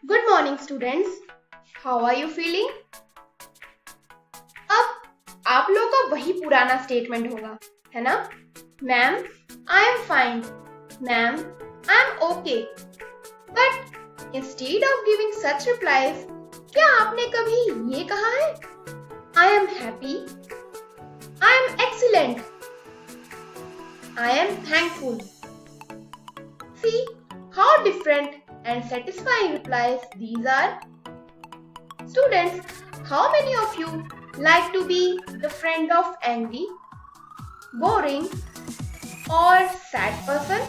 Good morning students. How are you feeling? अब आप लोग का वही पुराना स्टेटमेंट होगा, है ना? Ma'am, I am fine. Ma'am, I am okay. But instead of giving such replies, क्या आपने कभी ये कहा है? I am happy. I am excellent. I am thankful. See how different and satisfying replies these are. Students, how many of you like to be the friend of angry, boring or sad person?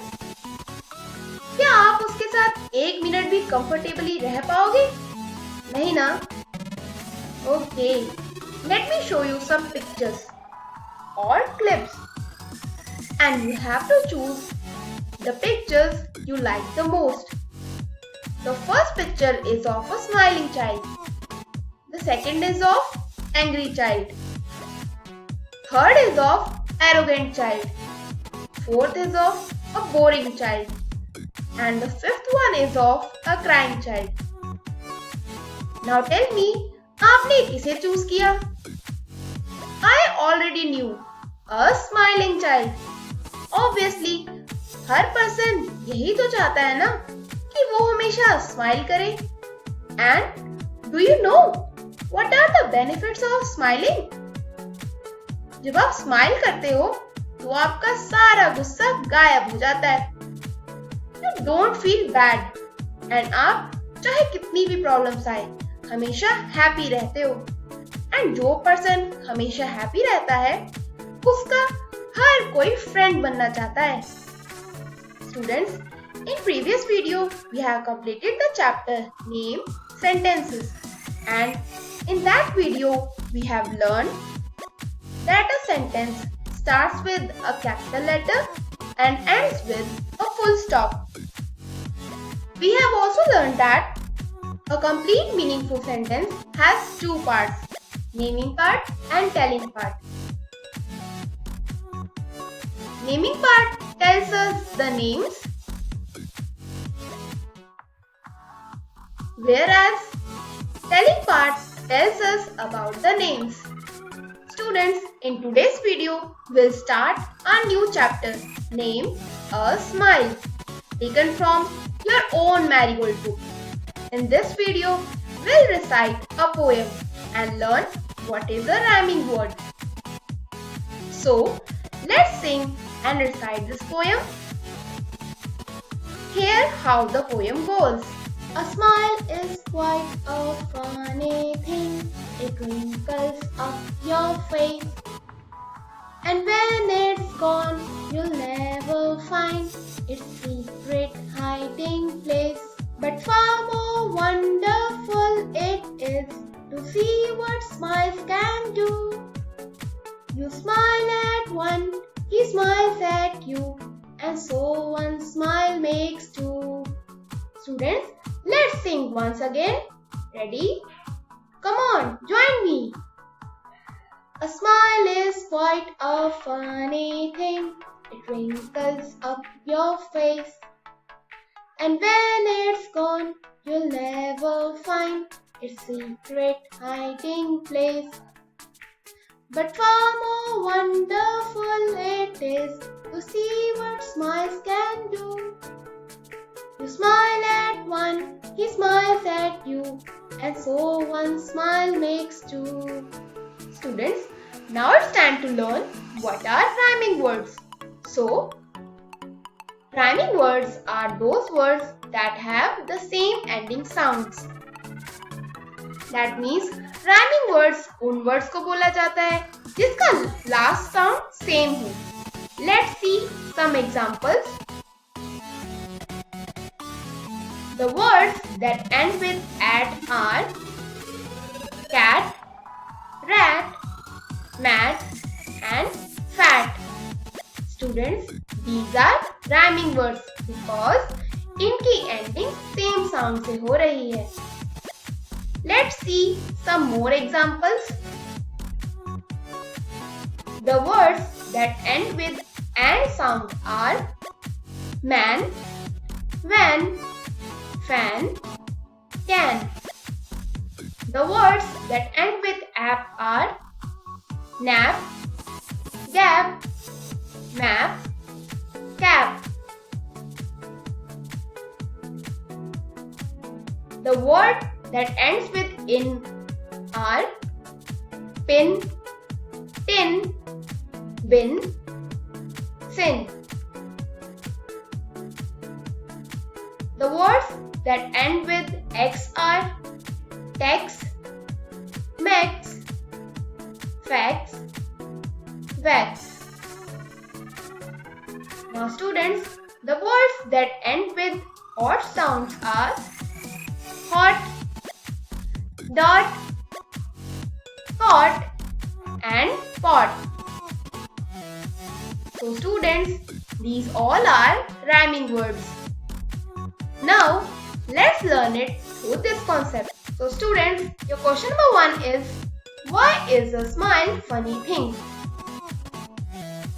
क्या आप उसके साथ एक minute भी comfortably रह पाओगे? नहीं ना? Okay, let me show you some pictures or clips, and you have to choose the pictures you like the most. The first picture is of a smiling child. The second is of angry child. Third is of arrogant child. Fourth is of a boring child. And the fifth one is of a crying child. Now tell me, आपने किसे choose किया? I already knew a smiling child. Obviously, her person यही तो चाहता है ना कि वो हमेशा स्माइल करे. And do you know what are the benefits of smiling? जब आप स्माइल करते हो तो आपका सारा गुस्सा गायब हो जाता है. You don't feel bad and आप चाहे कितनी भी प्रॉब्लम्स आए हमेशा हैप्पी रहते हो. एंड जो पर्सन हमेशा हैप्पी रहता है उसका हर कोई फ्रेंड बनना चाहता है. Students, in previous video we have completed the chapter name sentences, and in that video we have learned that a sentence starts with a capital letter and ends with a full stop. We have also learned that a complete meaningful sentence has two parts, naming part and telling part. Naming part tells us the names, whereas telling part tells us about the names. Students, in today's video, we'll start a new chapter named A Smile, taken from your own Marigold book. In this video, we'll recite a poem and learn what is a rhyming word. So, let's sing and recite this poem. Hear how the poem goes. A smile is quite a funny thing. It wrinkles up your face, and when it's gone, you'll never find its secret hiding place. But far more wonderful it is to see what smiles can do. You smile at one, he smiles at you, and so one smile makes two. Students, let's sing once again. Ready? Come on, join me. A smile is quite a funny thing. It wrinkles up your face, and when it's gone, you'll never find its secret hiding place. But far more wonderful it is to see what smiles can do. You smile at one, he smiles at you, and so one smile makes two. Students, now it's time to learn what are rhyming words. So, rhyming words are those words that have the same ending sounds. That means rhyming words उन words को बोला जाता है जिसका last sound same हो. Let's see some examples. The words that end with at are cat, rat, mad and fat. Students, these are rhyming words because इनकी ending same sound से हो रही है. Let's see some more examples. The words that end with and sound are man, van, fan, can. The words that end with ap are nap, gap, map, cap. The word that ends with in are pin, tin, bin, sin. The words that end with x are tex, mex, fax, wax. Now students, the words that end with odd sounds are hot, dot, pot, and pot. So students, these all are rhyming words. Now, let's learn it through this concept. So students, your question number 1 is, why is a smile funny thing?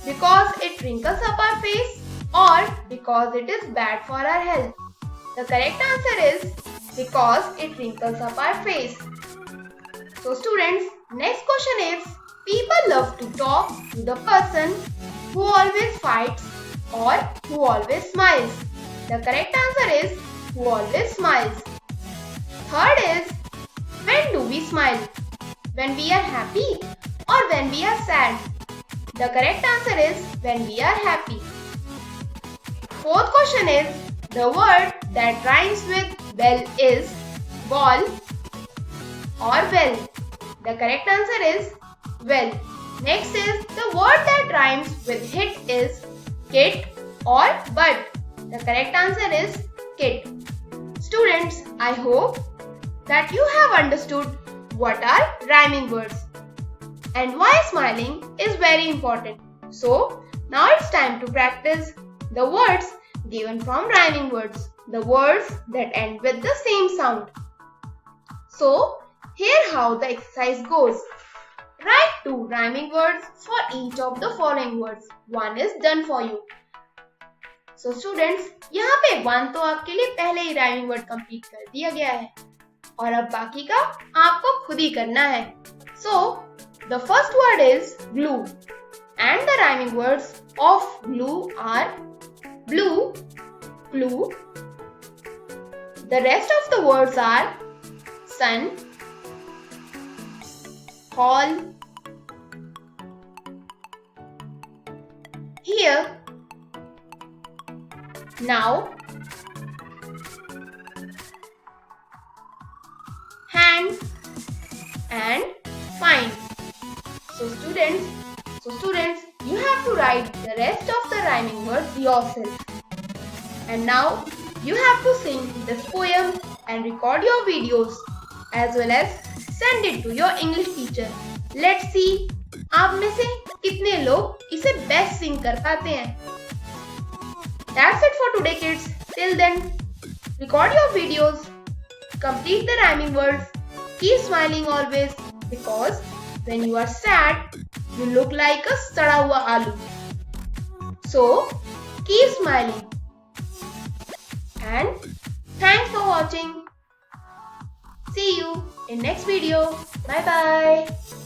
Because it wrinkles up our face or because it is bad for our health? The correct answer is because it wrinkles up our face. So students, next question is, people love to talk to the person who always fights or who always smiles. The correct answer is who always smiles. Third is, when do we smile? When we are happy or when we are sad? The correct answer is when we are happy. Fourth question is, the word that rhymes with well is ball or well. The correct answer is well. Next is, the word that rhymes with hit is kit or but. The correct answer is kit. Students, I hope that you have understood what are rhyming words and why smiling is very important. So, now it's time to practice the words given from rhyming words, the words that end with the same sound. So, here how the exercise goes. Write 2 rhyming words for each of the following words. One is done for you. So students, यहाँ पे 1 तो आपके लिए पहले ही rhyming word complete कर दिया गया है और अब बाकी का आपको खुद ही करना है. So, the first word is glue and the rhyming words of glue are blue, glue. The rest of the words are sun, hall, here, now, hand, and find. So students, you have to write the rest of the rhyming words yourself. And now, you have to sing this poem and record your videos as well as send it to your English teacher. Let's see, आप में से कितने लोग इसे best sing कर पाते हैं. That's it for today kids. Till then, record your videos, complete the rhyming words, keep smiling always because when you are sad, you look like a sada hua aloo. So, keep smiling. And thanks for watching. See you in next video. Bye bye.